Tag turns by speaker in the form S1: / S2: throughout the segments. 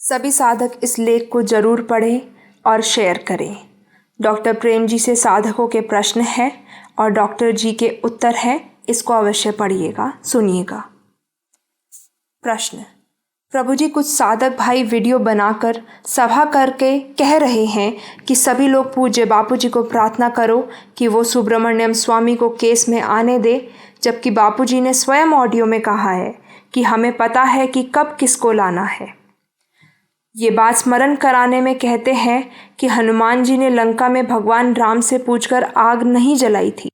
S1: सभी साधक इस लेख को जरूर पढ़ें और शेयर करें। डॉक्टर प्रेम जी से साधकों के प्रश्न हैं और डॉक्टर जी के उत्तर हैं। इसको अवश्य पढ़िएगा, सुनिएगा। प्रश्न: प्रभु जी, कुछ साधक भाई वीडियो बनाकर सभा करके कह रहे हैं कि सभी लोग पूज्य बापू जी को प्रार्थना करो कि वो सुब्रमण्यम स्वामी को केस में आने दे, जबकि बापू जी ने स्वयं ऑडियो में कहा है कि हमें पता है कि कब किसको लाना है। ये बात स्मरण कराने में कहते हैं कि हनुमान जी ने लंका में भगवान राम से पूछकर आग नहीं जलाई थी,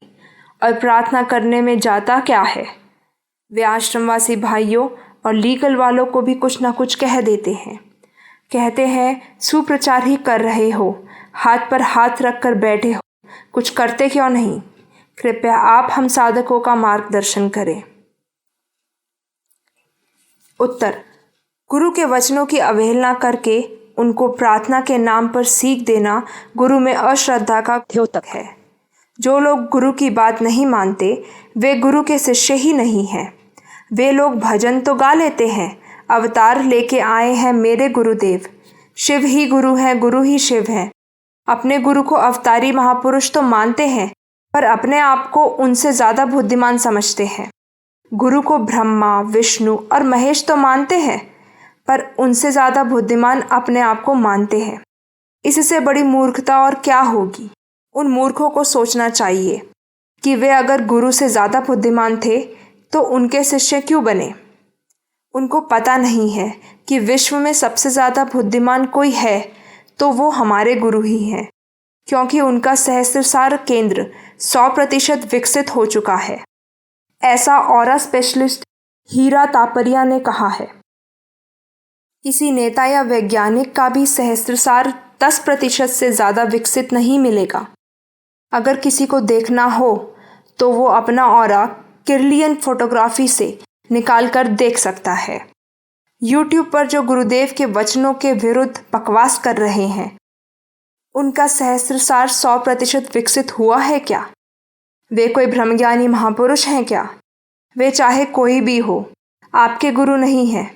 S1: और प्रार्थना करने में जाता क्या है। वे आश्रमवासी भाइयों और लीगल वालों को भी कुछ ना कुछ कह देते हैं। कहते हैं सुप्रचार ही कर रहे हो, हाथ पर हाथ रख कर बैठे हो, कुछ करते क्यों नहीं। कृपया आप हम साधकों का मार्गदर्शन करें। उत्तर: गुरु के वचनों की अवहेलना करके उनको प्रार्थना के नाम पर सीख देना गुरु में अश्रद्धा का द्योतक है। जो लोग गुरु की बात नहीं मानते वे गुरु के शिष्य ही नहीं हैं। वे लोग भजन तो गा लेते हैं, अवतार लेके आए हैं मेरे गुरुदेव, शिव ही गुरु हैं, गुरु ही शिव हैं। अपने गुरु को अवतारी महापुरुष तो मानते हैं, पर अपने आप को उनसे ज़्यादा बुद्धिमान समझते हैं। गुरु को ब्रह्मा, विष्णु और महेश तो मानते हैं, पर उनसे ज़्यादा बुद्धिमान अपने आप को मानते हैं। इससे बड़ी मूर्खता और क्या होगी। उन मूर्खों को सोचना चाहिए कि वे अगर गुरु से ज़्यादा बुद्धिमान थे तो उनके शिष्य क्यों बने। उनको पता नहीं है कि विश्व में सबसे ज़्यादा बुद्धिमान कोई है तो वो हमारे गुरु ही हैं, क्योंकि उनका सहस्त्रसार केंद्र 100% विकसित हो चुका है। ऐसा ऑरा स्पेशलिस्ट हीरा तापरिया ने कहा है। किसी नेता या वैज्ञानिक का भी सहस्त्रसार 10% से ज़्यादा विकसित नहीं मिलेगा। अगर किसी को देखना हो तो वो अपना ऑरा किरलियन फोटोग्राफी से निकाल कर देख सकता है। YouTube पर जो गुरुदेव के वचनों के विरुद्ध बकवास कर रहे हैं, उनका सहस्त्रसार 100% विकसित हुआ है क्या? वे कोई ब्रह्मज्ञानी महापुरुष हैं क्या? वे चाहे कोई भी हो, आपके गुरु नहीं हैं।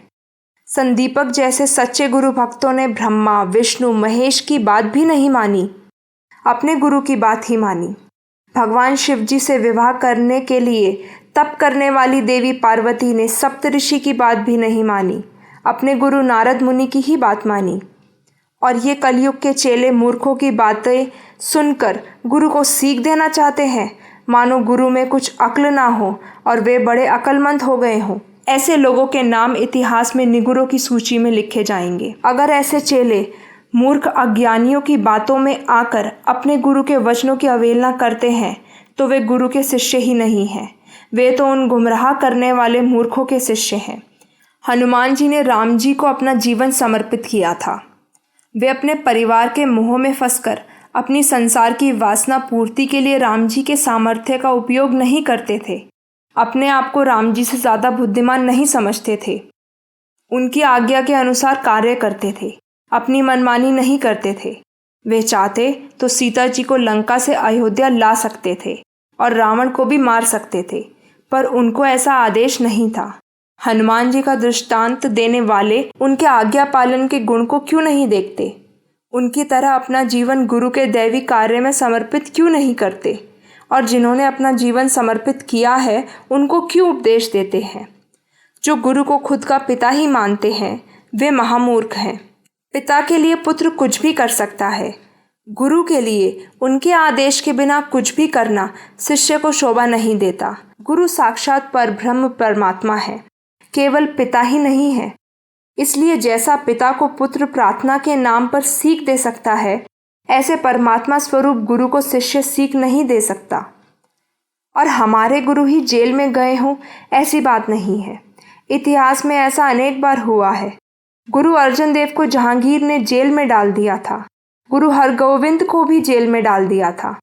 S1: संदीपक जैसे सच्चे गुरु भक्तों ने ब्रह्मा, विष्णु, महेश की बात भी नहीं मानी, अपने गुरु की बात ही मानी। भगवान शिव जी से विवाह करने के लिए तप करने वाली देवी पार्वती ने सप्तऋषि की बात भी नहीं मानी, अपने गुरु नारद मुनि की ही बात मानी। और ये कलयुग के चेले मूर्खों की बातें सुनकर गुरु को सीख देना चाहते हैं, मानो गुरु में कुछ अक्ल ना हो और वे बड़े अक्लमंद हो गए हों। ऐसे लोगों के नाम इतिहास में निगुरों की सूची में लिखे जाएंगे। अगर ऐसे चेले मूर्ख अज्ञानियों की बातों में आकर अपने गुरु के वचनों की अवहेलना करते हैं तो वे गुरु के शिष्य ही नहीं हैं, वे तो उन गुमराह करने वाले मूर्खों के शिष्य हैं। हनुमान जी ने राम जी को अपना जीवन समर्पित किया था। वे अपने परिवार के मोह में फंसकर अपनी संसार की वासना पूर्ति के लिए राम जी के सामर्थ्य का उपयोग नहीं करते थे। अपने आप को राम जी से ज़्यादा बुद्धिमान नहीं समझते थे। उनकी आज्ञा के अनुसार कार्य करते थे, अपनी मनमानी नहीं करते थे। वे चाहते तो सीता जी को लंका से अयोध्या ला सकते थे और रावण को भी मार सकते थे, पर उनको ऐसा आदेश नहीं था। हनुमान जी का दृष्टांत देने वाले उनके आज्ञा पालन के गुण को क्यों नहीं देखते? उनकी तरह अपना जीवन गुरु के दैवी कार्य में समर्पित क्यों नहीं करते? और जिन्होंने अपना जीवन समर्पित किया है उनको क्यों उपदेश देते हैं? जो गुरु को खुद का पिता ही मानते हैं वे महामूर्ख हैं। पिता के लिए पुत्र कुछ भी कर सकता है, गुरु के लिए उनके आदेश के बिना कुछ भी करना शिष्य को शोभा नहीं देता। गुरु साक्षात परब्रह्म परमात्मा है, केवल पिता ही नहीं है। इसलिए जैसा पिता को पुत्र प्रार्थना के नाम पर सीख दे सकता है, ऐसे परमात्मा स्वरूप गुरु को शिष्य सीख नहीं दे सकता। और हमारे गुरु ही जेल में गए हों ऐसी बात नहीं है। इतिहास में ऐसा अनेक बार हुआ है। गुरु अर्जन देव को जहांगीर ने जेल में डाल दिया था, गुरु हरगोविंद को भी जेल में डाल दिया था।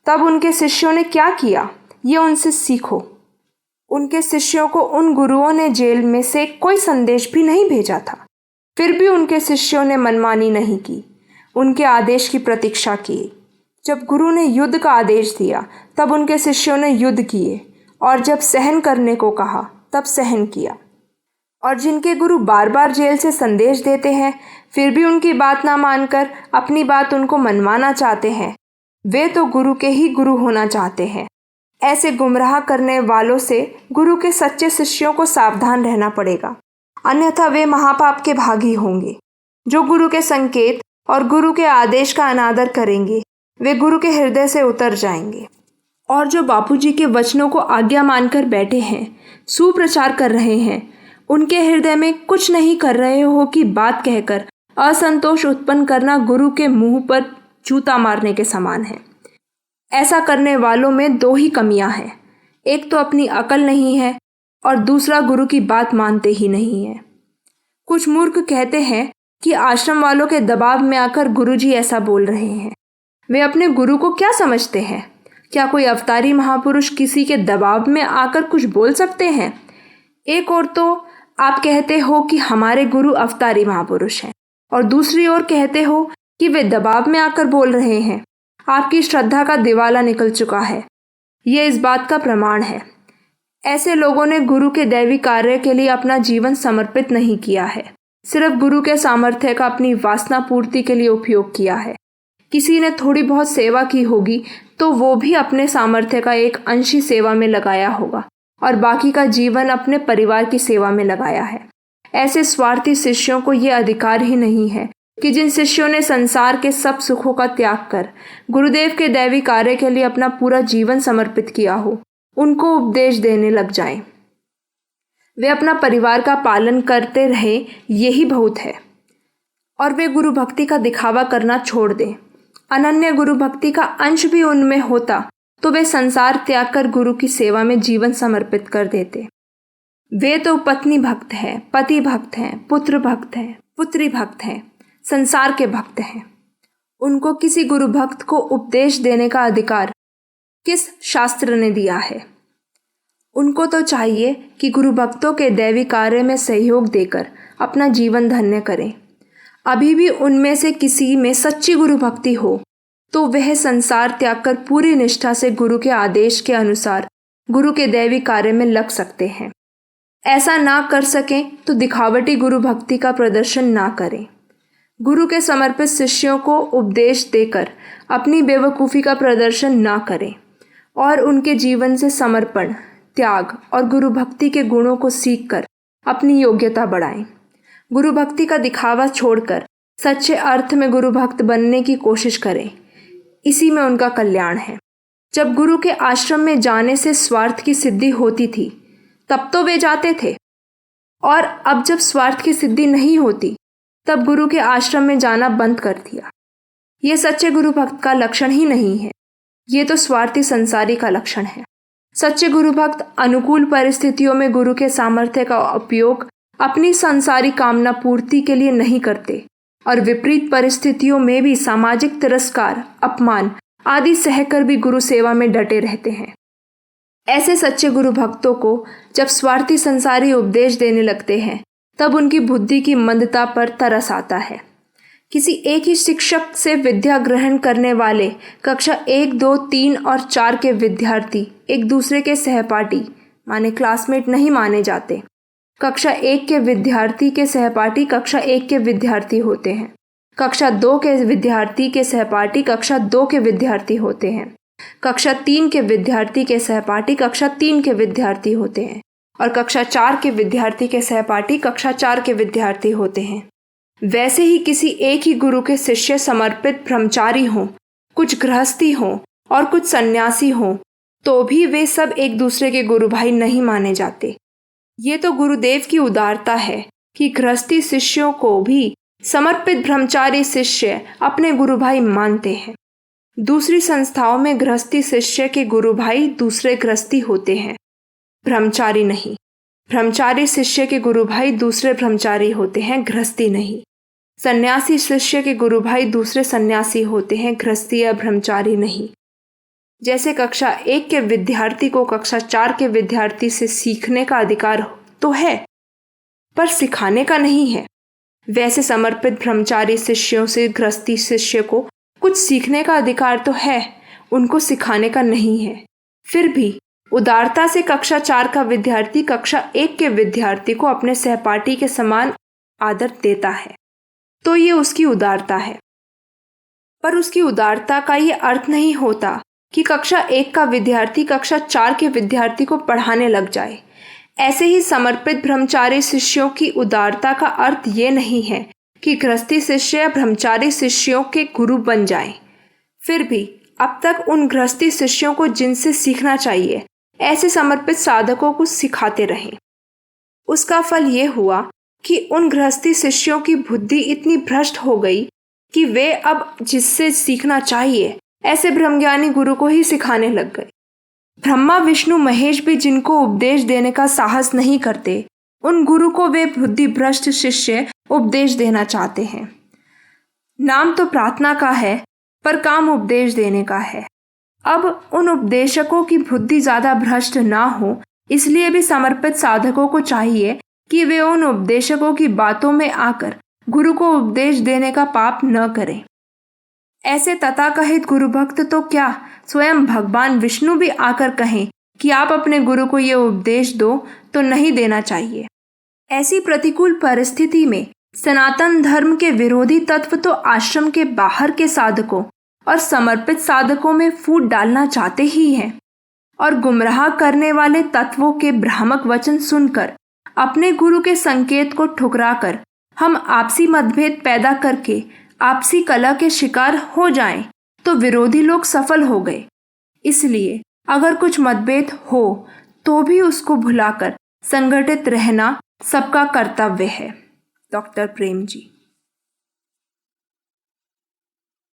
S1: तब उनके शिष्यों ने क्या किया, ये उनसे सीखो। उनके शिष्यों को उन गुरुओं ने जेल में से कोई संदेश भी नहीं भेजा था, फिर भी उनके शिष्यों ने मनमानी नहीं की, उनके आदेश की प्रतीक्षा की। जब गुरु ने युद्ध का आदेश दिया तब उनके शिष्यों ने युद्ध किए, और जब सहन करने को कहा तब सहन किया। और जिनके गुरु बार बार जेल से संदेश देते हैं फिर भी उनकी बात ना मानकर अपनी बात उनको मनवाना चाहते हैं, वे तो गुरु के ही गुरु होना चाहते हैं। ऐसे गुमराह करने वालों से गुरु के सच्चे शिष्यों को सावधान रहना पड़ेगा, अन्यथा वे महापाप के भागी होंगे। जो गुरु के संकेत और गुरु के आदेश का अनादर करेंगे वे गुरु के हृदय से उतर जाएंगे। और जो बापूजी के वचनों को आज्ञा मानकर बैठे हैं, सुप्रचार कर रहे हैं, उनके हृदय में कुछ नहीं कर रहे हो कि बात कहकर असंतोष उत्पन्न करना गुरु के मुंह पर जूता मारने के समान है। ऐसा करने वालों में दो ही कमियां हैं, एक तो अपनी अकल नहीं है और दूसरा गुरु की बात मानते ही नहीं है। कुछ मूर्ख कहते हैं कि आश्रम वालों के दबाव में आकर गुरुजी ऐसा बोल रहे हैं। वे अपने गुरु को क्या समझते हैं? क्या कोई अवतारी महापुरुष किसी के दबाव में आकर कुछ बोल सकते हैं? एक ओर तो आप कहते हो कि हमारे गुरु अवतारी महापुरुष हैं और दूसरी ओर कहते हो कि वे दबाव में आकर बोल रहे हैं। आपकी श्रद्धा का दिवाला निकल चुका है, ये इस बात का प्रमाण है। ऐसे लोगों ने गुरु के दैवी कार्य के लिए अपना जीवन समर्पित नहीं किया है, सिर्फ गुरु के सामर्थ्य का अपनी वासना पूर्ति के लिए उपयोग किया है। किसी ने थोड़ी बहुत सेवा की होगी तो वो भी अपने सामर्थ्य का एक अंश ही सेवा में लगाया होगा और बाकी का जीवन अपने परिवार की सेवा में लगाया है। ऐसे स्वार्थी शिष्यों को ये अधिकार ही नहीं है कि जिन शिष्यों ने संसार के सब सुखों का त्याग कर गुरुदेव के दैवी कार्य के लिए अपना पूरा जीवन समर्पित किया हो, उनको उपदेश देने लग जाएं। वे अपना परिवार का पालन करते रहे, यही बहुत है। और वे गुरु भक्ति का दिखावा करना छोड़ दें। अनन्य गुरु भक्ति का अंश भी उनमें होता तो वे संसार त्याग कर गुरु की सेवा में जीवन समर्पित कर देते। वे तो पत्नी भक्त हैं, पति भक्त हैं, पुत्र भक्त हैं, पुत्री भक्त हैं, संसार के भक्त हैं। उनको किसी गुरु भक्त को उपदेश देने का अधिकार किस शास्त्र ने दिया है? उनको तो चाहिए कि गुरु भक्तों के दैवी कार्य में सहयोग देकर अपना जीवन धन्य करें। अभी भी उनमें से किसी में सच्ची गुरु भक्ति हो तो वह संसार त्याग कर पूरी निष्ठा से गुरु के आदेश के अनुसार गुरु के दैवी कार्य में लग सकते हैं। ऐसा ना कर सकें तो दिखावटी गुरु भक्ति का प्रदर्शन ना करें। गुरु के समर्पित शिष्यों को उपदेश देकर अपनी बेवकूफ़ी का प्रदर्शन ना करें और उनके जीवन से समर्पण, त्याग और गुरु भक्ति के गुणों को सीखकर अपनी योग्यता बढ़ाएं। गुरु भक्ति का दिखावा छोड़कर सच्चे अर्थ में गुरु भक्त बनने की कोशिश करें, इसी में उनका कल्याण है। जब गुरु के आश्रम में जाने से स्वार्थ की सिद्धि होती थी तब तो वे जाते थे, और अब जब स्वार्थ की सिद्धि नहीं होती तब गुरु के आश्रम में जाना बंद कर दिया। ये सच्चे गुरु भक्त का लक्षण ही नहीं है, ये तो स्वार्थी संसारी का लक्षण है। सच्चे गुरु भक्त अनुकूल परिस्थितियों में गुरु के सामर्थ्य का उपयोग अपनी संसारी कामना पूर्ति के लिए नहीं करते और विपरीत परिस्थितियों में भी सामाजिक तिरस्कार, अपमान आदि सहकर भी गुरु सेवा में डटे रहते हैं। ऐसे सच्चे गुरु भक्तों को जब स्वार्थी संसारी उपदेश देने लगते हैं तब उनकी बुद्धि की मंदता पर तरस आता है। किसी एक ही शिक्षक से विद्या ग्रहण करने वाले कक्षा 1, 2, 3 और 4 के विद्यार्थी एक दूसरे के सहपाठी माने क्लासमेट नहीं माने जाते। कक्षा 1 के विद्यार्थी के सहपाठी कक्षा 1 के विद्यार्थी होते हैं। कक्षा 2 के विद्यार्थी के सहपाठी कक्षा 2 के विद्यार्थी होते हैं। कक्षा 3 के विद्यार्थी के सहपाठी कक्षा 3 के विद्यार्थी होते हैं और कक्षा 4 के विद्यार्थी के सहपाठी कक्षा 4 के विद्यार्थी होते हैं। वैसे ही किसी एक ही गुरु के शिष्य समर्पित ब्रह्मचारी हों, कुछ गृहस्थी हों और कुछ सन्यासी हों, तो भी वे सब एक दूसरे के गुरु भाई नहीं माने जाते। ये तो गुरुदेव की उदारता है कि गृहस्थी शिष्यों को भी समर्पित ब्रह्मचारी शिष्य अपने गुरु भाई मानते हैं। दूसरी संस्थाओं में गृहस्थी शिष्य के गुरु भाई दूसरे गृहस्थी होते हैं, ब्रह्मचारी नहीं। ब्रह्मचारी शिष्य के गुरु भाई दूसरे ब्रह्मचारी होते हैं, गृहस्थी नहीं। सन्यासी शिष्य के गुरु भाई दूसरे सन्यासी होते हैं, गृहस्थी या ब्रह्मचारी नहीं। जैसे कक्षा 1 के विद्यार्थी को कक्षा 4 के विद्यार्थी से सीखने का अधिकार तो है पर सिखाने का नहीं है, वैसे समर्पित ब्रह्मचारी शिष्यों से गृहस्थी शिष्य को कुछ सीखने का अधिकार तो है, उनको सिखाने का नहीं है। फिर भी उदारता से कक्षा 4 का विद्यार्थी कक्षा 1 के विद्यार्थी को अपने सहपाठी के समान आदर देता है तो ये उसकी उदारता है। पर उसकी उदारता का ये अर्थ नहीं होता कि कक्षा 1 का विद्यार्थी कक्षा 4 के विद्यार्थी को पढ़ाने लग जाए। ऐसे ही समर्पित ब्रह्मचारी शिष्यों की उदारता का अर्थ ये नहीं है कि गृहस्थी शिष्य या ब्रह्मचारी शिष्यों के गुरु बन जाएं। फिर भी अब तक उन गृहस्थी शिष्यों को जिनसे सीखना चाहिए ऐसे समर्पित साधकों को सिखाते रहें। उसका फल ये हुआ कि उन गृहस्थी शिष्यों की बुद्धि इतनी भ्रष्ट हो गई कि वे अब जिससे सीखना चाहिए ऐसे ब्रह्मज्ञानी गुरु को ही सिखाने लग गए। ब्रह्मा विष्णु महेश भी जिनको उपदेश देने का साहस नहीं करते, उन गुरु को वे बुद्धि भ्रष्ट शिष्य उपदेश देना चाहते हैं। नाम तो प्रार्थना का है पर काम उपदेश देने का है। अब उन उपदेशकों की बुद्धि ज्यादा भ्रष्ट ना हो, इसलिए भी समर्पित साधकों को चाहिए कि वे उन उपदेशकों की बातों में आकर गुरु को उपदेश देने का पाप न करें। ऐसे तथाकथित गुरु भक्त तो क्या स्वयं भगवान विष्णु भी आकर कहें कि आप अपने गुरु को ये उपदेश दो तो नहीं देना चाहिए। ऐसी प्रतिकूल परिस्थिति में सनातन धर्म के विरोधी तत्व तो आश्रम के बाहर के साधकों और समर्पित साधकों में फूट डालना चाहते ही हैं और गुमराह करने वाले तत्वों के भ्रामक वचन सुनकर अपने गुरु के संकेत को ठुकराकर हम आपसी मतभेद पैदा करके आपसी कलह के शिकार हो जाएं तो विरोधी लोग सफल हो गए। इसलिए अगर कुछ मतभेद हो तो भी उसको भुलाकर संगठित रहना सबका कर्तव्य है। डॉक्टर प्रेम जी।